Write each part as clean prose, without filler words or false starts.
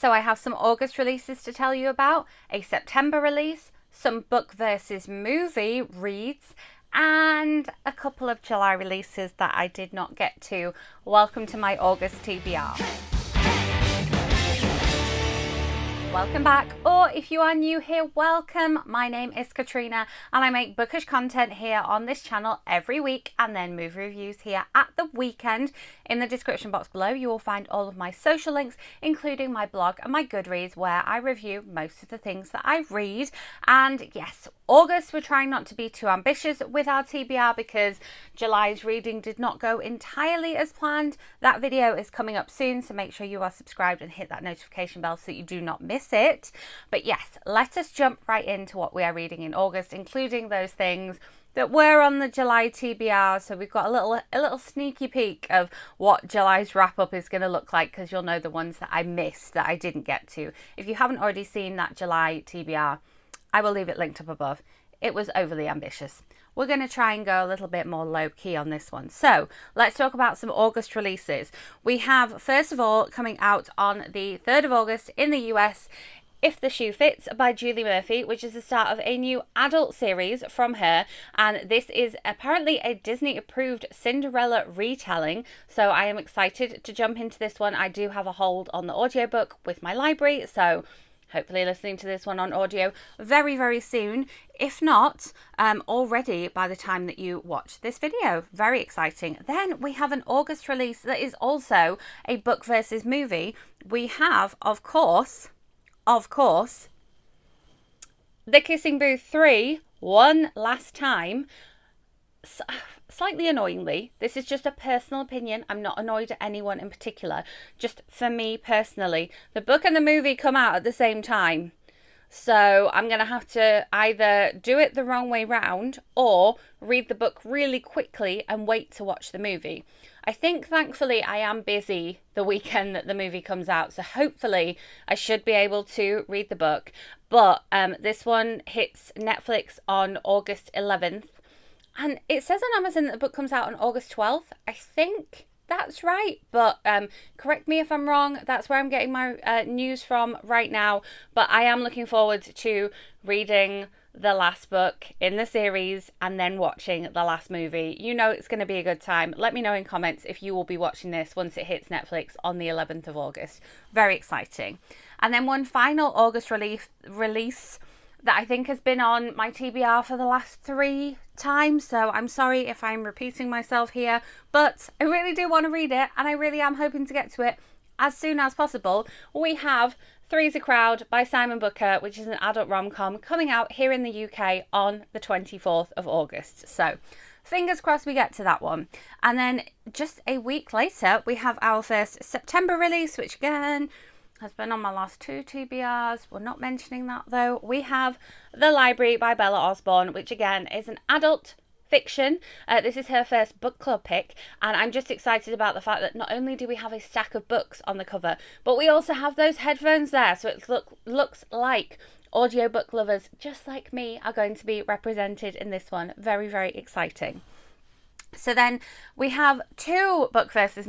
So I have some August releases to tell you about, a September release, some book versus movie reads, and a couple of July releases that I did not get to. Welcome to my August TBR. Welcome back, or if you are new here, welcome. My name is Katrina and I make bookish content here on this channel every week and then movie reviews here at the weekend. In the description box below you will find all of my social links, including my blog and my Goodreads, where I review most of the things that I read. And yes, August, we're trying not to be too ambitious with our TBR because July's reading did not go entirely as planned. That video is coming up soon, so make sure you are subscribed and hit that notification bell so that you do not miss it. But yes, let us jump right into what we are reading in August, including those things that were on the July TBR. So we've got a little sneaky peek of what July's wrap up is going to look like, because you'll know the ones that I missed that I didn't get to. If you haven't already seen that July TBR, I will leave it linked up above. It was overly ambitious. We're going to try and go a little bit more low key on this one. So let's talk about some August releases. We have, first of all, coming out on the 3rd of August in the US, If the Shoe Fits by Julie Murphy, which is the start of a new adult series from her. And this is apparently a Disney approved Cinderella retelling. So I am excited to jump into this one. I do have a hold on the audiobook with my library, so hopefully listening to this one on audio very, very soon. If not, already by the time that you watch this video. Very exciting. Then we have an August release that is also a book versus movie. We have, of course, The Kissing Booth 3, One Last Time. Slightly annoyingly, this is just a personal opinion. I'm not annoyed at anyone in particular. Just for me personally, the book and the movie come out at the same time. So I'm going to have to either do it the wrong way round or read the book really quickly and wait to watch the movie. I think thankfully I am busy the weekend that the movie comes out, so hopefully I should be able to read the book. But this one hits Netflix on August 11th. And it says on Amazon that the book comes out on August 12th. I think that's right, but correct me if I'm wrong. That's where I'm getting my news from right now. But I am looking forward to reading the last book in the series and then watching the last movie. You know it's going to be a good time. Let me know in comments if you will be watching this once it hits Netflix on the 11th of August. Very exciting. And then one final August release that I think has been on my TBR for the last 3 times, so I'm sorry if I'm repeating myself here, but I really do want to read it and I really am hoping to get to it as soon as possible. We have Three's a Crowd by Simon Booker, which is an adult rom-com coming out here in the UK on the 24th of August. So fingers crossed we get to that one. And then just a week later, we have our first September release, which again has been on my last 2 TBRs. We're not mentioning that though. We have The Library by Bella Osborne, which again is an adult fiction. This is her first book club pick, and I'm just excited about the fact that not only do we have a stack of books on the cover, but we also have those headphones there, so it looks like audiobook lovers just like me are going to be represented in this one. Very, very exciting. So then we have 2 book versus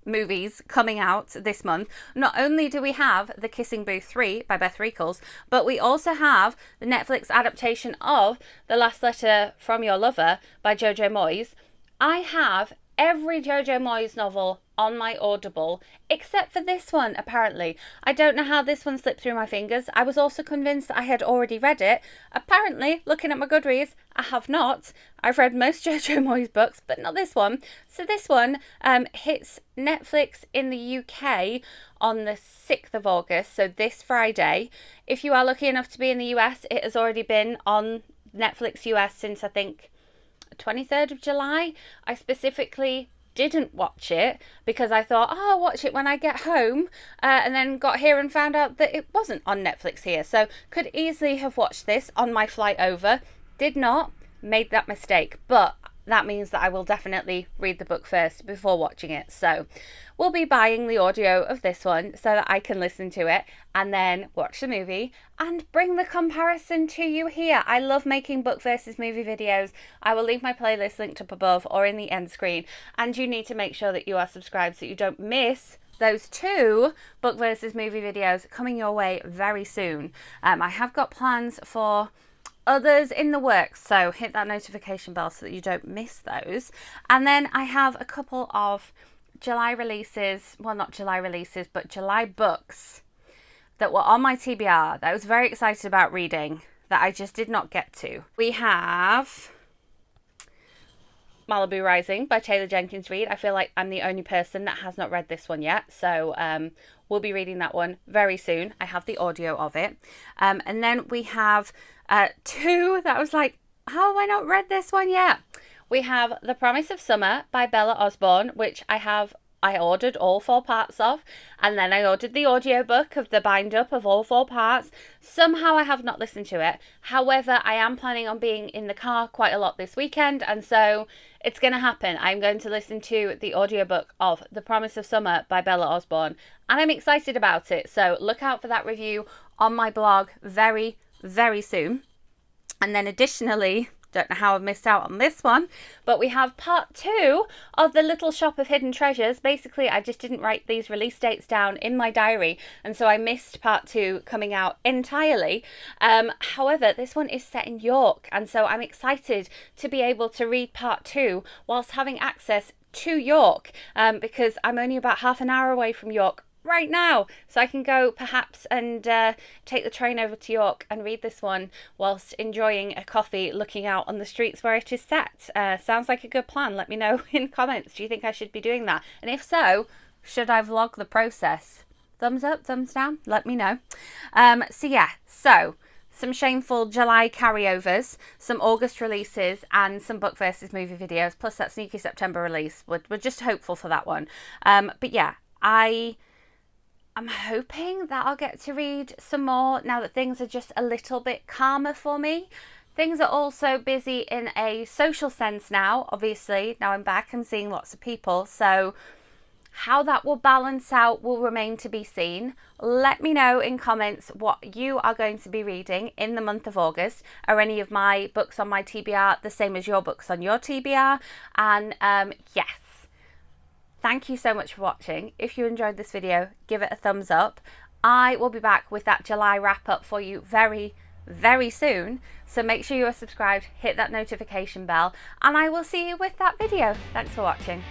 movies coming out this month. Not only do we have The Kissing Booth 3 by Beth Reekles, but we also have the Netflix adaptation of The Last Letter from Your Lover by Jojo Moyes. I have every Jojo Moyes novel on my Audible, except for this one, apparently. I don't know how this one slipped through my fingers. I was also convinced that I had already read it. Apparently, looking at my Goodreads, I have not. I've read most Jojo Moyes books, but not this one. So this one hits Netflix in the UK on the 6th of August, so this Friday. If you are lucky enough to be in the US, it has already been on Netflix US since, I think, 23rd of July. I specifically didn't watch it because I thought, oh, I'll watch it when I get home, and then got here and found out that it wasn't on Netflix here. So could easily have watched this on my flight over. Did not. Made that mistake. But that means that I will definitely read the book first before watching it. So we'll be buying the audio of this one so that I can listen to it and then watch the movie and bring the comparison to you here. I love making book versus movie videos. I will leave my playlist linked up above or in the end screen, and you need to make sure that you are subscribed so you don't miss those 2 book versus movie videos coming your way very soon. I have got plans for others in the works, so hit that notification bell so that you don't miss those. And then I have a couple of July releases, well, not July releases, but July books that were on my TBR that I was very excited about reading that I just did not get to. We have Malibu Rising by Taylor Jenkins Reid. I feel like I'm the only person that has not read this one yet, so we'll be reading that one very soon. I have the audio of it. And then we have 2 that I was like, how have I not read this one yet? We have The Promise of Summer by Bella Osborne, which I ordered all 4 parts of, and then I ordered the audiobook of the bind up of all 4 parts. Somehow I have not listened to it. However, I am planning on being in the car quite a lot this weekend, and so it's going to happen. I'm going to listen to the audiobook of The Promise of Summer by Bella Osborne, and I'm excited about it. So look out for that review on my blog very, very soon. And then additionally, don't know how I've missed out on this one, but we have part 2 of The Little Shop of Hidden Treasures. Basically, I just didn't write these release dates down in my diary, and so I missed part 2 coming out entirely. However, this one is set in York, and so I'm excited to be able to read part 2 whilst having access to York, because I'm only about half an hour away from York right now, so I can go perhaps and take the train over to York and read this one whilst enjoying a coffee looking out on the streets where it is set. Sounds like a good plan. Let me know in comments, do you think I should be doing that? And if so, should I vlog the process? Thumbs up, thumbs down, let me know. So some shameful July carryovers, some August releases, and some book versus movie videos, plus that sneaky September release. We're just hopeful for that one. But yeah, I'm hoping that I'll get to read some more now that things are just a little bit calmer for me. Things are also busy in a social sense now, obviously. Now I'm back and seeing lots of people, so how that will balance out will remain to be seen. Let me know in comments what you are going to be reading in the month of August. Are any of my books on my TBR the same as your books on your TBR? And yes. Thank you so much for watching. If you enjoyed this video, give it a thumbs up. I will be back with that July wrap up for you very, very soon. So make sure you are subscribed, hit that notification bell, and I will see you with that video. Thanks for watching.